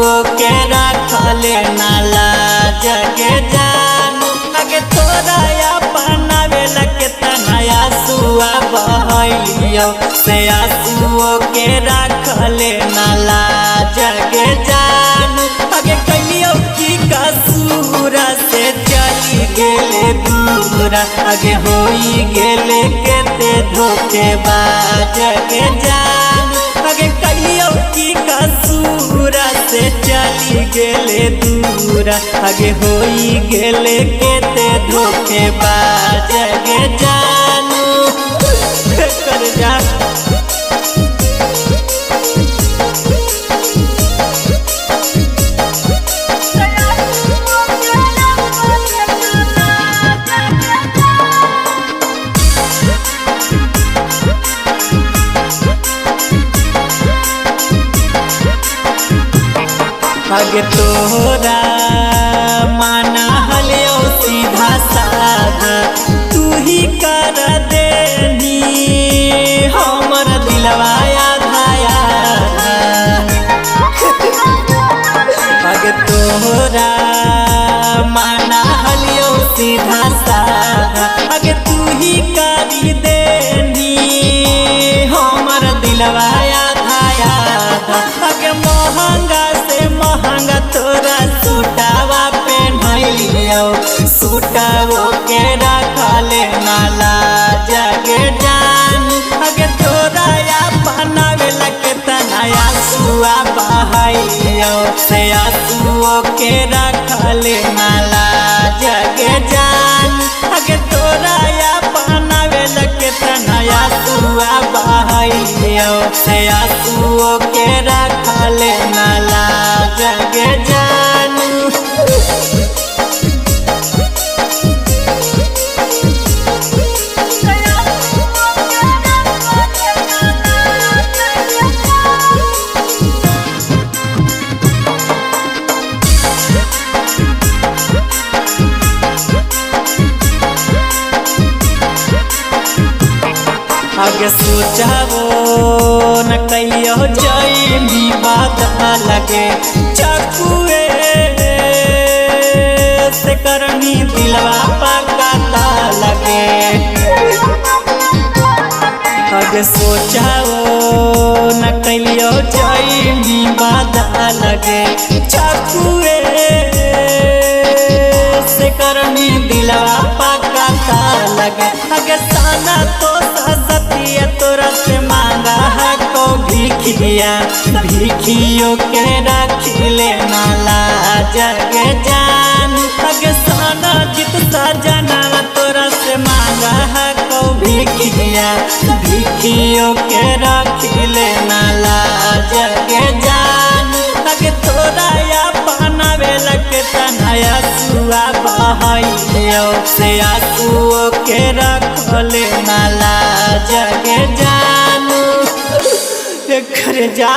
के रखले नाला जगे जानू आगे तोरा अपना बेला के तनया सुआ बहलियो से आंसुओ के रखले नाला जगे जानू आगे कहियो की कसूरा से चली गेले दूरा आगे होई गेले केते धोखेबाज जगे जानू आगे कहियो की कसूरा से चली गेले दूरा आगे होई गेले केते धोखेबाज जगे जानू कर जा आगे तोरा माना हलियो सीधा साधा तू ही कर देनी हमर दिलवा आधा आगे तोरा माना हलियो सीधा साधा आगे तू ही कर देनी हमर दिलवा आधा आगे महंगा महंगा तोरा सूटावा पहनलियो सूटावो के रखले नाला जगे जानू आगे तोरा अपना बेला के तनया सुआ बहलियो से आंसुओ के रखले नाला जगे जानू आगे तोरा अपना बेला के तनया सुआ बहलियो से आंसुओ के रखले नाला जगे जानू आगे सोचावो न कहियो जाई भी बात लगे चाकुए से करनी दिलवा पकाता लगे आगे सोचावो न कहियो जाई भी बात लगे चाकुए से करनी दिलवा पकाता लगे आगे साना तो सतिया तोरा से मांगा है को भिखिया भिखियो के रखले नाला जगे जानू आगे साना जित सजना तोरा से मांगा है को भिखिया भिखियो के रखले नाला जगे जानू आगे तोरा अपना बेला के तनया सुआ बहलियो से आंसुओ के रखले नाला जगे जानू कर जा।